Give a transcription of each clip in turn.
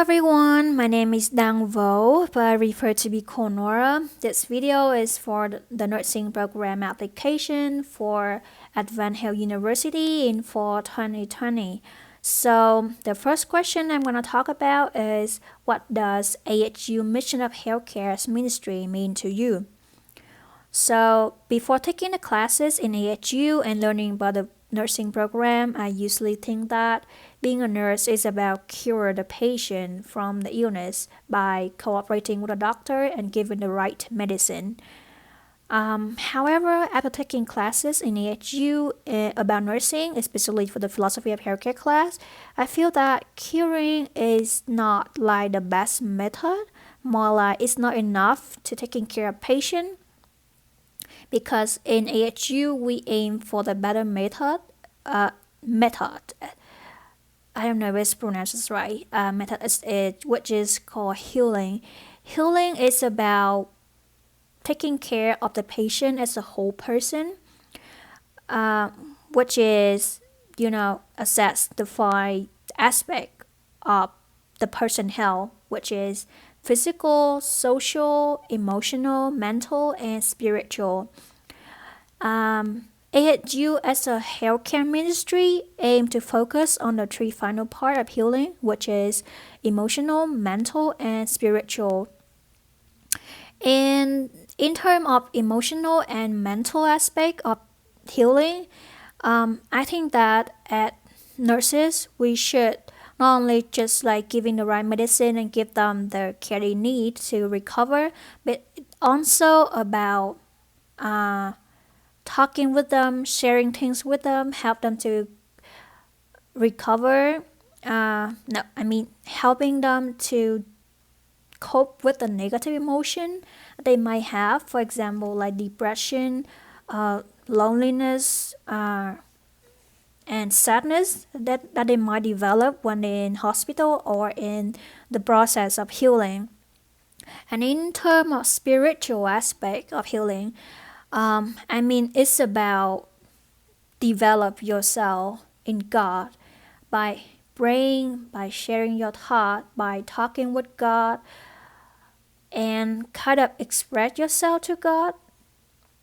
everyone, my name is Dang Vo, but I refer to be Conora. This video is for the nursing program application for Advanced Health University in fall 2020. So the first question I'm going to talk about is, what does AHU Mission of Healthcare's ministry mean to you? So before taking the classes in AHU and learning about the nursing program, I usually think that being a nurse is about cure the patient from the illness by cooperating with a doctor and giving the right medicine. However, after taking classes in AHU about nursing, especially for the philosophy of healthcare class, I feel that curing is not like the best method. More like it's not enough to taking care of patient, because in AHU we aim for the better method. I don't know if it's pronounced right. Method is which is called healing. Healing is about taking care of the patient as a whole person, which is assess the five aspect of the person health, which is physical, social, emotional, mental, and spiritual. AHU as a healthcare ministry aim to focus on the three final part of healing, which is emotional, mental, and spiritual. And in terms of emotional and mental aspect of healing, I think that at nurses we should not only just like giving the right medicine and give them the care they need to recover, but also about talking with them, sharing things with them, help them to recover. Helping them to cope with the negative emotion they might have, for example, like depression, loneliness, and sadness that they might develop when they're in hospital or in the process of healing. And in terms of spiritual aspect of healing, it's about develop yourself in God by praying, by sharing your thought, by talking with God, and kind of express yourself to God.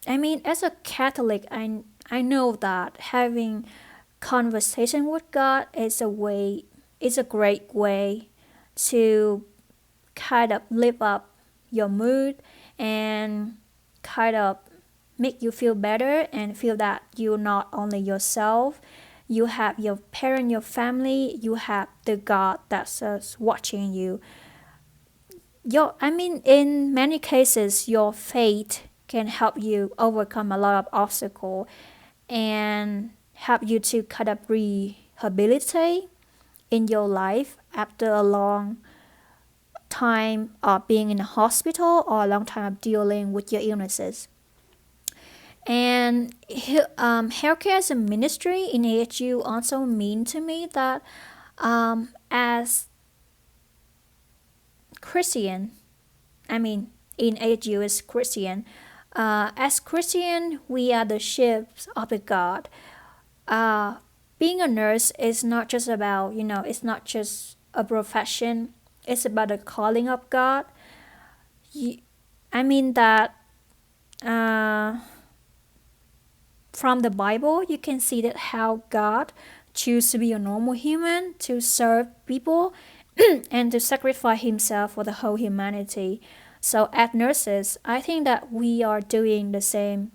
As a Catholic, I know that having conversation with God is a great way to kind of lift up your mood and kind of make you feel better and feel that you're not only yourself, you have your parent, your family, you have the God that's watching you. In many cases, your faith can help you overcome a lot of obstacles and help you to kind of rehabilitate in your life after a long time of being in a hospital or a long time of dealing with your illnesses. And healthcare as a ministry in AHU also mean to me that as Christian, in AHU as Christian, as Christian, we are the sheep of the God. Being a nurse is not just about, it's not just a profession. It's about the calling of God. From the Bible, you can see that how God choose to be a normal human to serve people and to sacrifice himself for the whole humanity. So as nurses, I think that we are doing the same,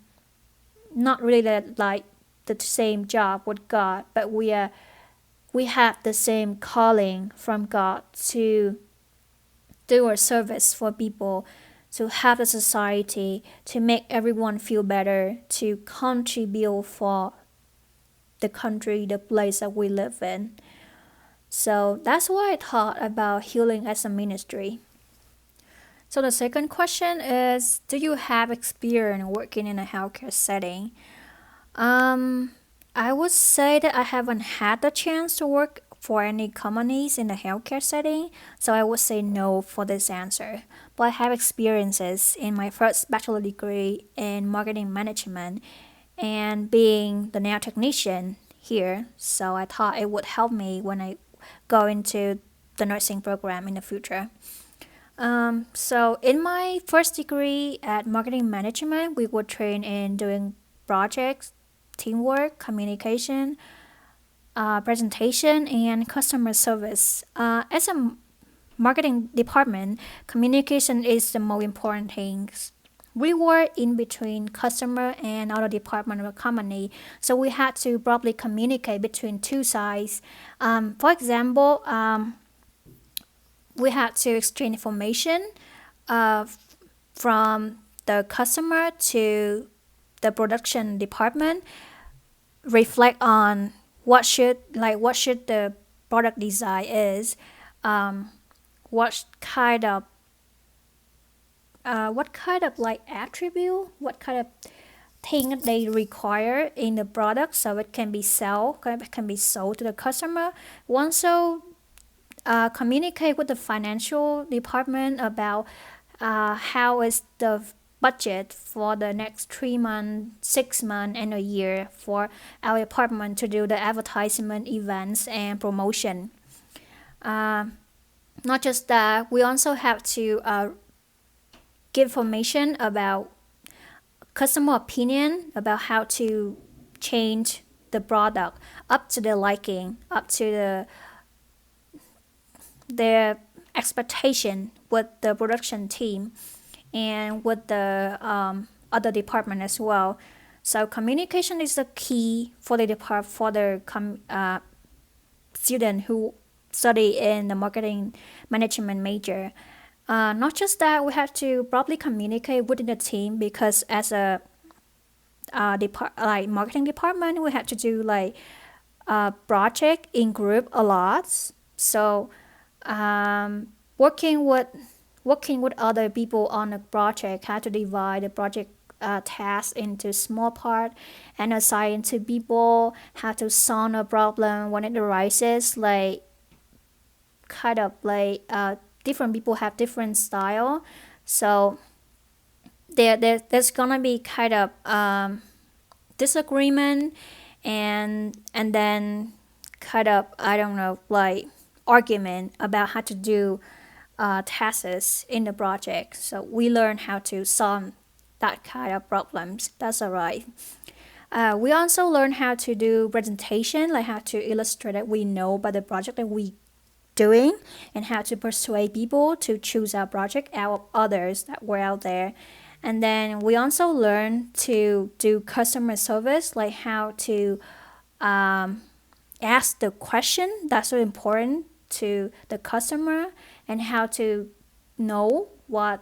not really like the same job with God, but we have the same calling from God to do our service for people, to help the society, to make everyone feel better, to contribute for the country, the place that we live in. So that's why I thought about healing as a ministry. So the second question is, do you have experience working in a healthcare setting? I would say that I haven't had the chance to work for any companies in the healthcare setting, so I would say no for this answer. But I have experiences in my first bachelor degree in marketing management and being the nail technician here, so I thought it would help me when I go into the nursing program in the future. So in my first degree at marketing management, we were trained in doing projects, teamwork, communication, presentation, and customer service. As a marketing department, communication is the most important thing. We were in between customer and other department of a company, so we had to properly communicate between two sides. For example, we had to exchange information uh, from the customer to the production department, reflect on what should the product design is, um, what kind of like attribute, what kind of thing they require in the product so it can be sold to the customer. We also communicate with the financial department about how is the budget for the next 3 months, 6 months, and a year for our department to do the advertisement events and promotion. Uh, Not just that, we also have to give information about customer opinion about how to change the product up to their liking, up to their expectation with the production team and with the other department as well. So communication is the key for the student who study in the marketing management major. Not just that, we have to properly communicate within the team because as a marketing department, we have to do like project in group a lot. So um, working with other people on a project, how to divide the project task into small part and assign to people, how to solve a problem when it arises, like kind of like different people have different style, so there's gonna be kind of disagreement and then kind of, I don't know, like argument about how to do tasks in the project. So we learn how to solve that kind of problems. That's alright. We also learn how to do presentation, like how to illustrate that we know about the project that we doing and how to persuade people to choose our project out of others that were out there. And then we also learn to do customer service, like how to ask the question that's so important to the customer and how to know what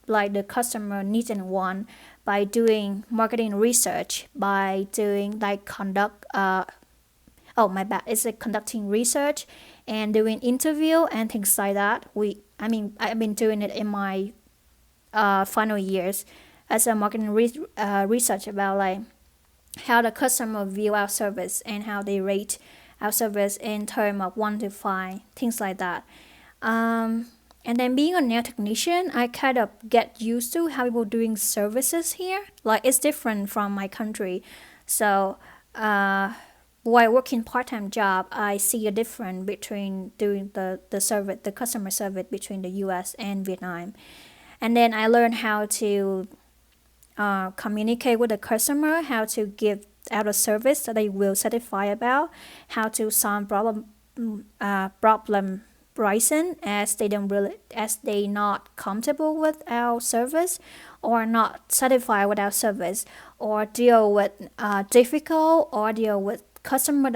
like the customer needs and want by doing marketing research, by doing like it's like conducting research and doing interview and things like that. I've been doing it in my final years as a marketing research about like how the customer view our service and how they rate our service in terms of 1 to 5, things like that. And then being a nail technician, I kind of get used to how people doing services here. Like it's different from my country. So while working part-time job, I see a difference between doing the service, the customer service between the U.S. and Vietnam. And then I learned how to communicate with the customer, how to give out a service that they will satisfy about, how to solve problem pricing as they not comfortable with our service or not satisfied with our service, or deal with difficult or deal with customer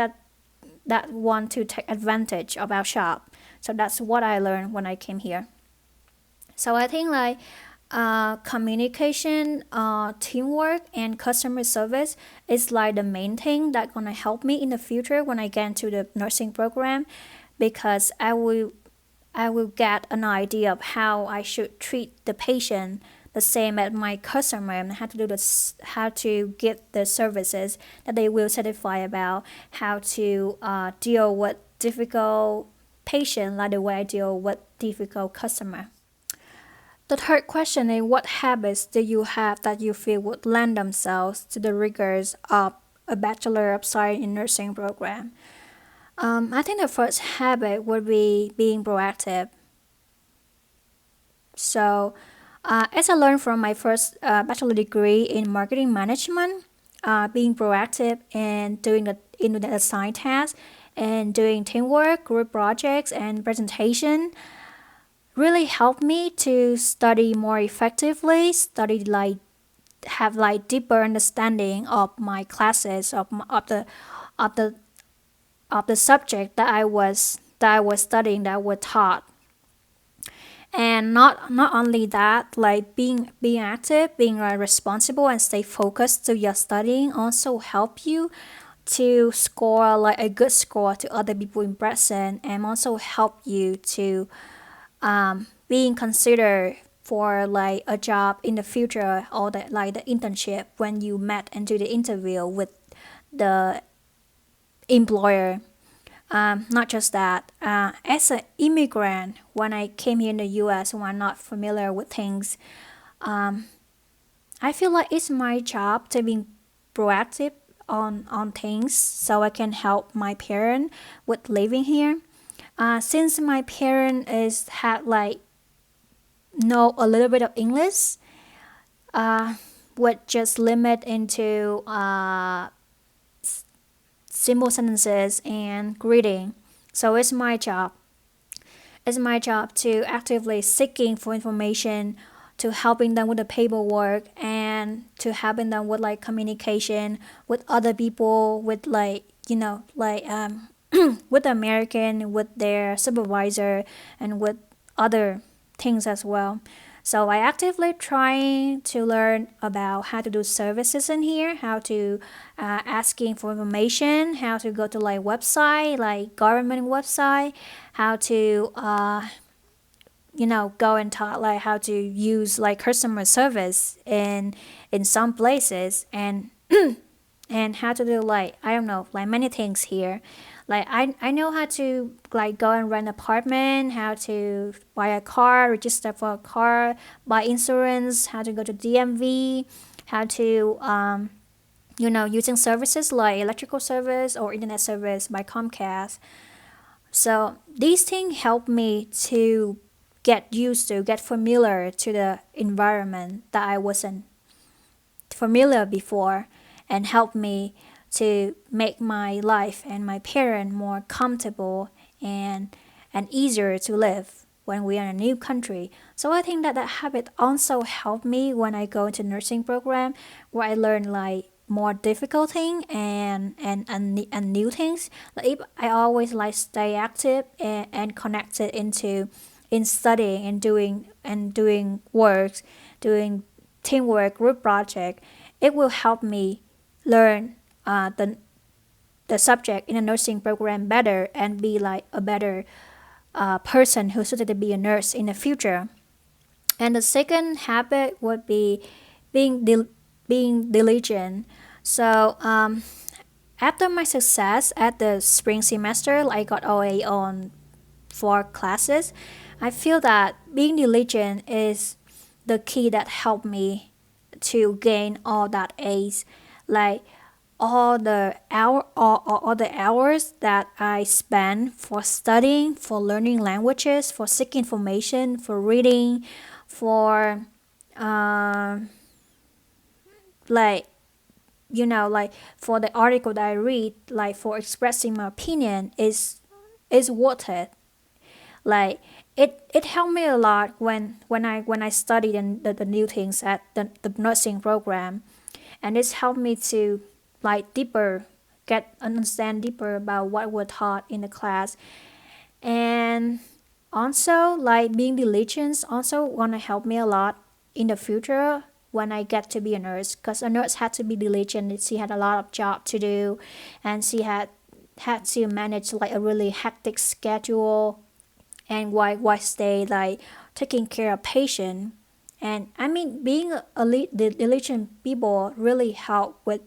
that want to take advantage of our shop. So that's what I learned when I came here. So I think like communication, teamwork, and customer service is like the main thing that gonna help me in the future when I get into the nursing program, because I will get an idea of how I should treat the patient the same as my customer, and how to get the services that they will satisfy about, how to deal with difficult patient like the way I deal with difficult customer. The third question is, what habits do you have that you feel would lend themselves to the rigors of a Bachelor of Science in Nursing program? I think the first habit would be being proactive. So, as I learned from my first bachelor degree in marketing management, being proactive and doing the internet assigned tasks and doing teamwork, group projects, and presentation really helped me to study more effectively, study like have like deeper understanding of my classes of the of the subject that I was studying that were taught. And not only that, like being active, being responsible and stay focused to your studying also help you to score like a good score to other people in present, and also help you to being considered for like a job in the future, or the like the internship when you met and do the interview with the employer. Not just that, as an immigrant, when I came here in the US, when I'm not familiar with things, I feel like it's my job to be proactive on things so I can help my parent with living here. Since my parent is had like know a little bit of English, would just limit into simple sentences and greeting. So it's my job. It's my job to actively seeking for information, to helping them with the paperwork, and to helping them with like communication with other people, with like with the American, with their supervisor, and with other things as well. So I actively trying to learn about how to do services in here, how to asking for information, how to go to like website, like government website, how to go and talk like how to use like customer service in some places, and how to do like I don't know like many things here. Like I know how to like go and rent apartment, how to buy a car, register for a car, buy insurance, how to go to DMV, how to using services like electrical service or internet service by Comcast. So these things help me to get used to, get familiar to the environment that I wasn't familiar before, and help me to make my life and my parent more comfortable and easier to live when we are in a new country. So I think that that habit also helped me when I go into nursing program, where I learn like more difficult thing and new things. Like if I always like stay active and connected into in studying and doing works, doing teamwork, group project, it will help me learn the subject in a nursing program better and be like a better person who's suited to be a nurse in the future. And the second habit would be being being diligent. So after my success at the spring semester, I got OA on 4 classes. I feel that being diligent is the key that helped me to gain all that A's. Like all the hours that I spend for studying, for learning languages, for seeking information, for reading, for like like for the article that I read, like for expressing my opinion is worth it. Like it helped me a lot when I studied the new things at the nursing program, and it's helped me to like deeper get understand deeper about what we're taught in the class. And also like being diligent also want to help me a lot in the future when I get to be a nurse, because a nurse had to be diligent. She had a lot of job to do, and she had to manage like a really hectic schedule, and why stay like taking care of patient. And I mean being the diligent people really help with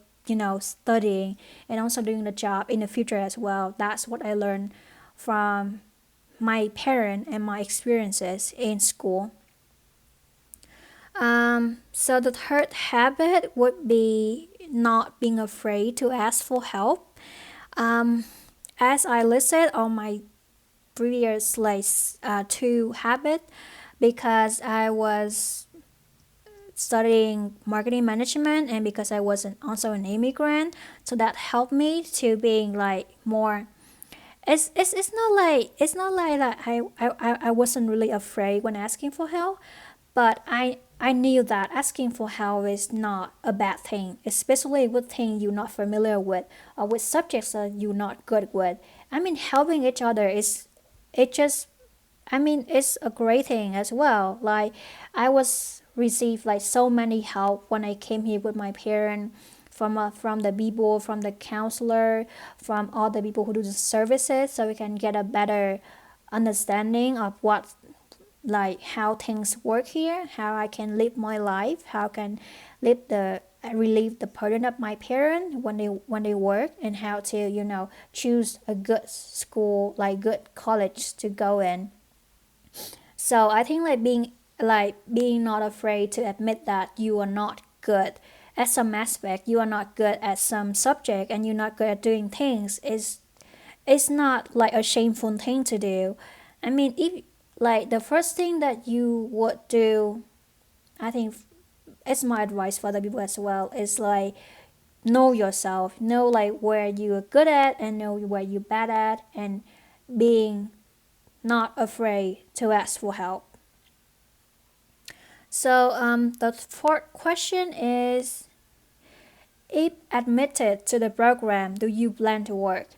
studying and also doing the job in the future as well. That's what I learned from my parent and my experiences in school. So the third habit would be not being afraid to ask for help. um, as I listed on my previous two habit, because I was studying marketing management and because I was also an immigrant, so that helped me to being like more. It's not like that I wasn't really afraid when asking for help, but I knew that asking for help is not a bad thing, especially with things you're not familiar with or with subjects that you're not good with. I mean, helping each other is it just I mean, it's a great thing as well. Like, I was received like so many help when I came here with my parents, from the people, from the counselor, from all the people who do the services, so we can get a better understanding of what like how things work here, how I can live my life, how I can live the relieve the burden of my parents when they work, and how to choose a good school, like good college to go in. So I think being not afraid to admit that you are not good at some aspect, you are not good at some subject, and you're not good at doing things is not like a shameful thing to do. I mean, if like the first thing that you would do, I think it's my advice for other people as well, is like know yourself, know like where you're good at and know where you're bad at, and being not afraid to ask for help. So the fourth question is, if admitted to the program, do you plan to work?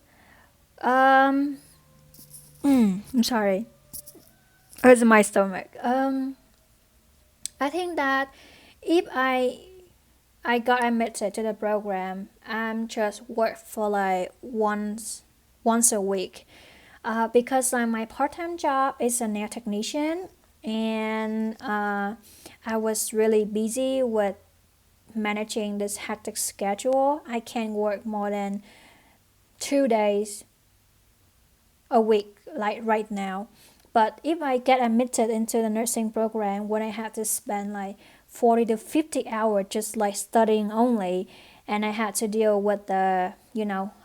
Um, I'm sorry. Hurts my stomach. I think that if I got admitted to the program, I'm just work for like once a week, because my part-time job is a nail technician, and I was really busy with managing this hectic schedule. I can't work more than 2 days a week, like right now. But if I get admitted into the nursing program, when I have to spend like 40 to 50 hours just like studying only, and I had to deal with the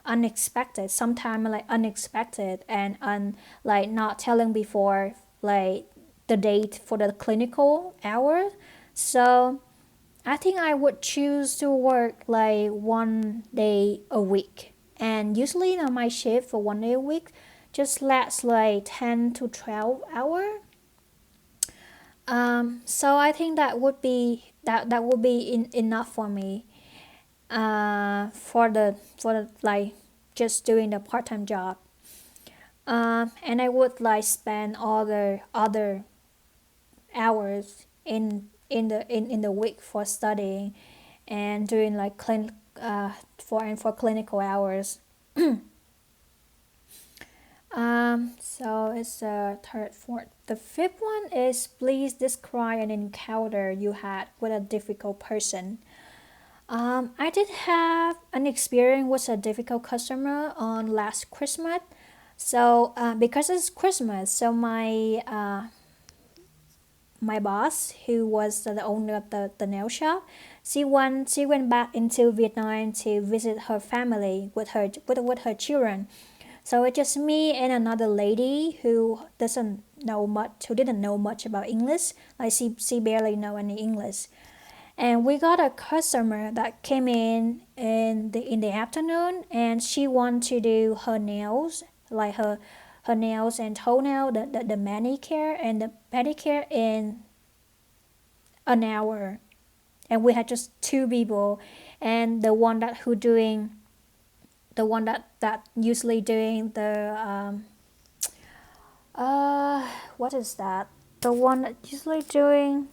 unexpected, sometimes like unexpected and like not telling before like the date for the clinical hour. So I think I would choose to work like 1 day a week. And usually my shift for 1 day a week just lasts like 10 to 12 hours. So I think that would be enough for me. For the like just doing the part time job. And I would like spend all the other hours in the week for studying and doing like for clinical hours. So it's third, fourth. The fifth one is, please describe an encounter you had with a difficult person. I did have an experience with a difficult customer on last Christmas. So because it's Christmas, so my boss, who was the owner of the nail shop, she went back into Vietnam to visit her family with her children. So it's just me and another lady who didn't know much about English. Like she barely know any English. And we got a customer that came in the afternoon, and she wanted to do her nails, like her nails and toenail, the manicure and the pedicure in an hour. And we had just two people, and the one that usually doing the uh what is that? The one that usually doing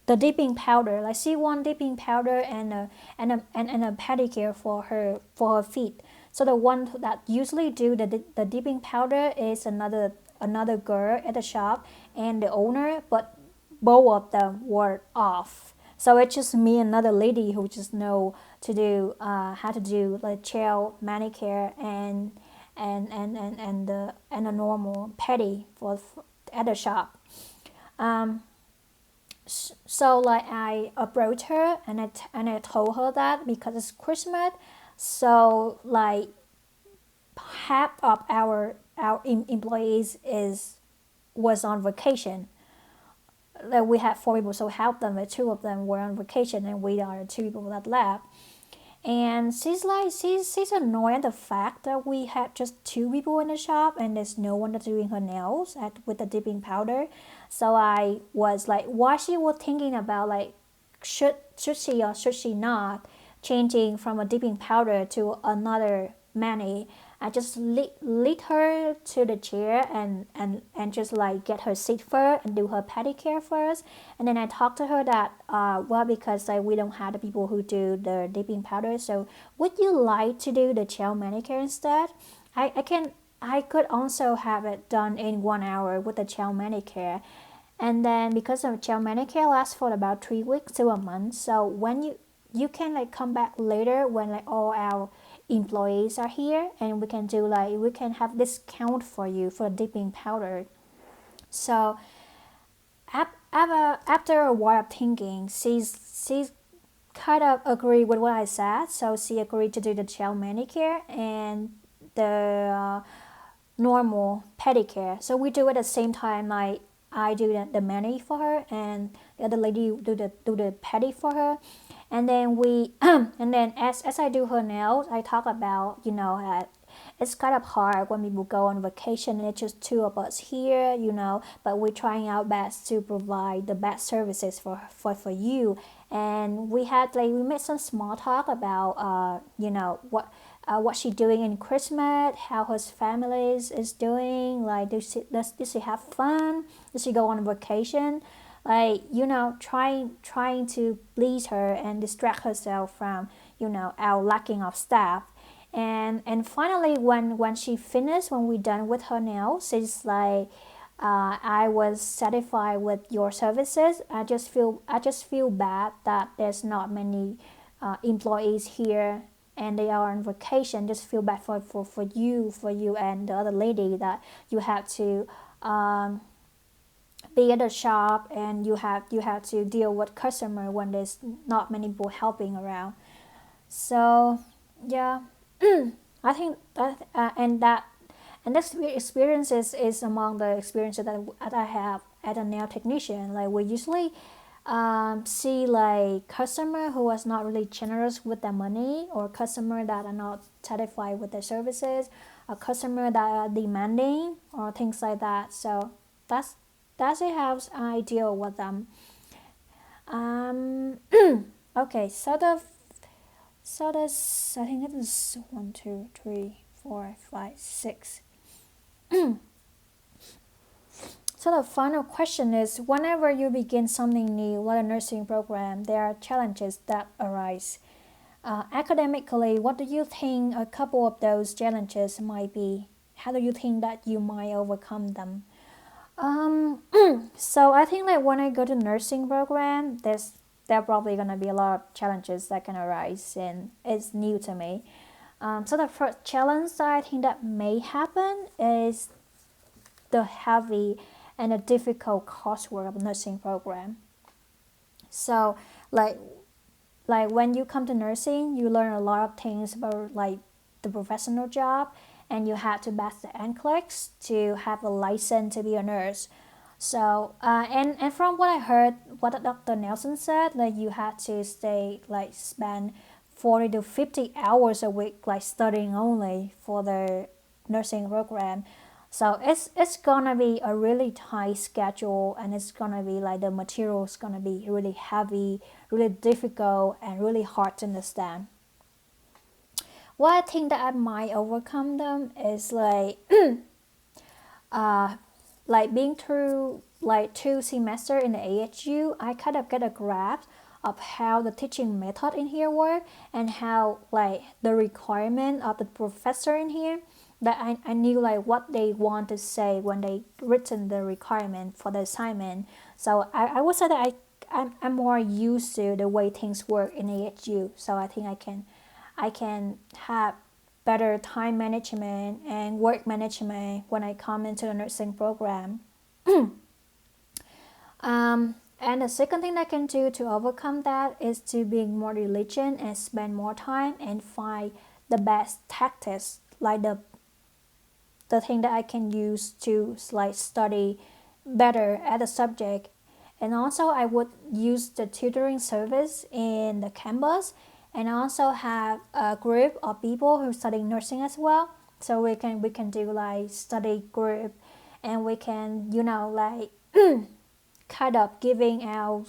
the dipping powder, like C1 dipping powder and a pedicure for her feet. So the one that usually do the dipping powder is another girl at the shop and the owner, but both of them were off. So it's just me and another lady who just know to do how to do like gel manicure and a normal pedi for at the shop. Um, so like I approached her and I told her that because it's Christmas, so like half of our employees is was on vacation. Like we had four people, so half of them, two of them were on vacation, and we are two people that left. And she's like, she's annoyed at the fact that we had just two people in the shop and there's no one that's doing her nails with the dipping powder. So I was like, why she was thinking about like, should she or should she not changing from a dipping powder to another mani. I just lead her to the chair and just like get her seat first and do her pedicure first. And then I talked to her that, well, because like, we don't have the people who do the dipping powder. So would you like to do the gel manicure instead? I could also have it done in 1 hour with the gel manicure. And then because of gel manicure lasts for about 3 weeks to a month. So when you can like come back later when like all our employees are here, and we can do like we can have discount for you for dipping powder. So after a while of thinking, she's kind of agreed with what I said. So she agreed to do the gel manicure and the normal pedicure. So we do it at the same time. Like I do the mani for her, and the other lady do the pedi for her. And then we and then as I do her nails, I talk about, it's kind of hard when people go on vacation and it's just two of us here, but we're trying our best to provide the best services for you. And we made some small talk about what she doing in Christmas, how her family is doing, like does she have fun, does she go on vacation, like trying to please her and distract herself from our lacking of staff. And finally when she finished, when we done with her nails, she's like, I was satisfied with your services. I just feel bad that there's not many employees here and they are on vacation. Just feel bad for you and the other lady that you have to be at the shop, and you have to deal with customer when there's not many people helping around. So yeah, I think and this experience is among the experiences that I have as a nail technician. Like we usually see like customer who was not really generous with their money, or customer that are not satisfied with their services, a customer that are demanding or things like that. So that's that's it how I deal with them. Um, okay, so I think it is 1, 2, 3, 4, 5, 6. So the final question is: whenever you begin something new, like a nursing program, there are challenges that arise. Academically, what do you think a couple of those challenges might be? How do you think that you might overcome them? Um, so I think like when I go to nursing program, there are probably gonna be a lot of challenges that can arise, and it's new to me. So the first challenge that I think that may happen is the heavy and the difficult coursework of nursing program. So like like when you come to nursing, you learn a lot of things about like the professional job, and you have to pass the NCLEX to have a license to be a nurse. So and from what I heard, what Dr. Nelson said, like you had to stay like spend 40 to 50 hours a week like studying only for the nursing program. So it's gonna be a really tight schedule, and it's gonna be like the material's gonna be really heavy, really difficult, and really hard to understand. What I think that I might overcome them is uh, like being through like 2 semester in the AHU, I kind of get a grasp of how the teaching method in here work, and how like the requirement of the professor in here, that I knew like what they want to say when they written the requirement for the assignment. So I would say that I'm more used to the way things work in AHU. So I think I can have better time management and work management when I come into the nursing program. And the second thing I can do to overcome that is to be more diligent and spend more time and find the best tactics, like the thing that I can use to like study better at the subject. And also I would use the tutoring service in the campus, and also have a group of people who study nursing as well. So we can do like study group, and we can like kind of giving out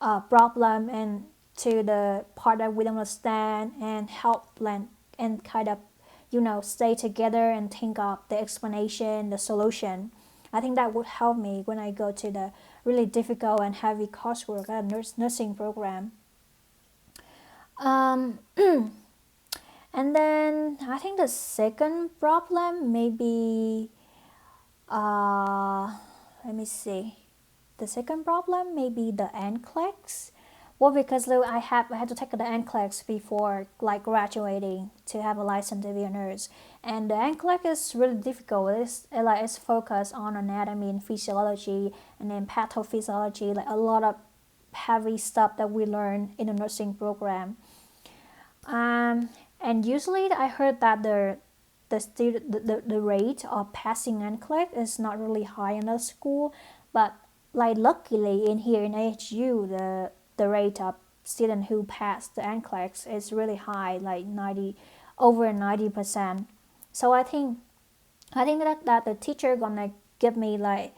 a problem and to the part that we don't understand, and help and kind of stay together and think of the explanation, the solution. I think that would help me when I go to the really difficult and heavy coursework at a nursing program. um, and then I think the second problem maybe uh, let me see. The second problem may be the NCLEX. Well, because I had to take the NCLEX before like graduating to have a license to be a nurse, and the NCLEX is really difficult. It's focused on anatomy and physiology, and then pathophysiology, like a lot of heavy stuff that we learn in the nursing program. Um, and usually I heard that the rate of passing NCLEX is not really high in the school, but like luckily in here in AHU, the rate of student who pass the NCLEX is really high, like 90%. So I think that the teacher gonna give me like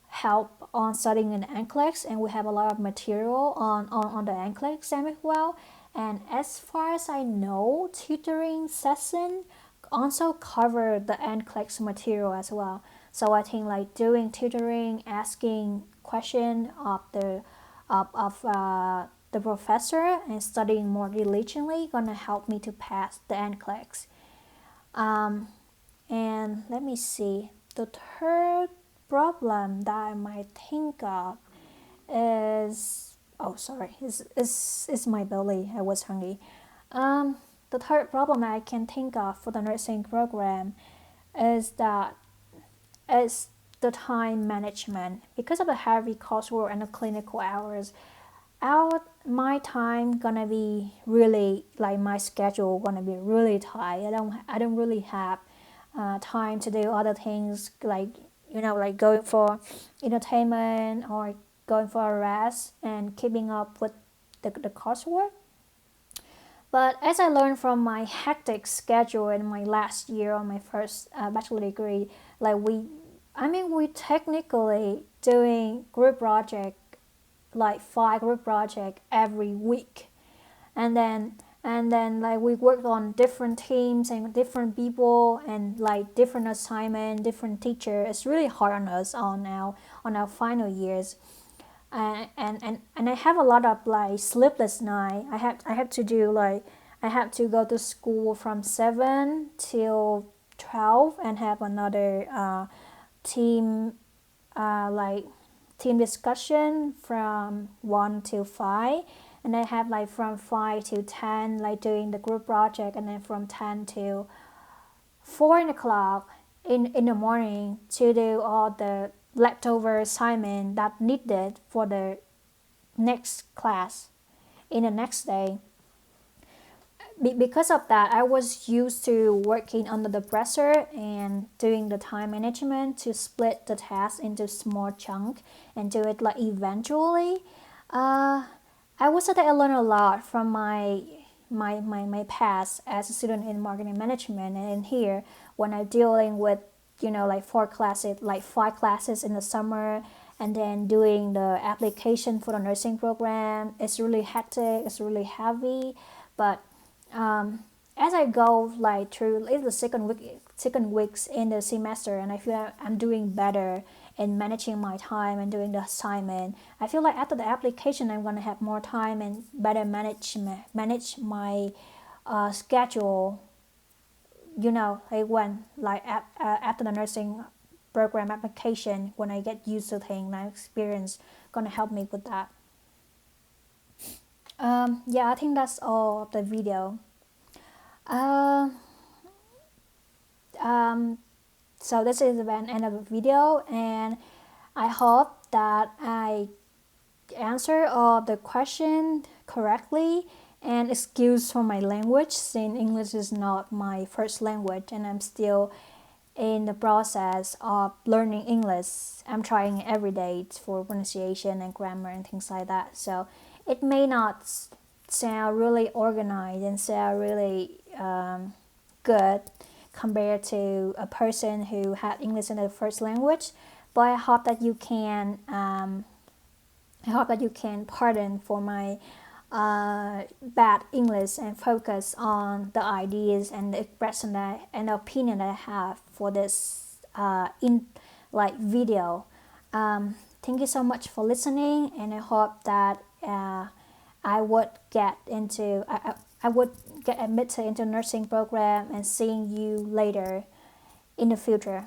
help on studying an NCLEX, and we have a lot of material on the NCLEX exam as well. And as far as I know, tutoring session also cover the NCLEX material as well. So I think like doing tutoring, asking question of the professor, and studying more diligently gonna help me to pass the NCLEX. Um, and let me see. The third problem that I might think of is, oh sorry, is my belly. I was hungry. The third problem I can think of for the nursing program is that is the time management. Because of the heavy coursework and the clinical hours, my time gonna be really like my schedule gonna be really tight. I don't really have time to do other things like like going for entertainment or going for a rest and keeping up with the coursework. But as I learned from my hectic schedule in my last year on my first bachelor degree, like we technically doing group project, like 5 group project every week, and then like we worked on different teams and different people and like different assignment, different teacher. It's really hard on us on our final years. And I have a lot of like sleepless night. I have to do like I have to go to school from 7 till 12 and have another team like team discussion from 1 till 5, and I have like from 5 to 10 like doing the group project, and then from 10 to 4 o'clock in the morning to do all the leftover assignment that needed for the next class in the next day. Because of that, I was used to working under the pressure and doing the time management to split the task into small chunk and do it like eventually. I would say that I learned a lot from my past as a student in marketing management, and in here when I'm dealing with like 4 classes, like 5 classes in the summer, and then doing the application for the nursing program. It's really hectic, it's really heavy, but as I go like through the second weeks in the semester, and I feel like I'm doing better in managing my time and doing the assignment. I feel like after the application, I'm gonna have more time and better manage my schedule. Like when after the nursing program application, when I get used to things, my experience gonna help me with that. Yeah, I think that's all of the video. Uh, um, so this is the end of the video, and I hope that I answer all the question correctly. And excuse for my language, since English is not my first language, and I'm still in the process of learning English. I'm trying every day for pronunciation and grammar and things like that. So it may not sound really organized and sound really good compared to a person who had English in their first language. But I hope that you can pardon for my bad English and focus on the ideas and the expression that and the opinion that I have for this in like video. Thank you so much for listening, and I hope that I would get into I would get admitted into nursing program and seeing you later in the future.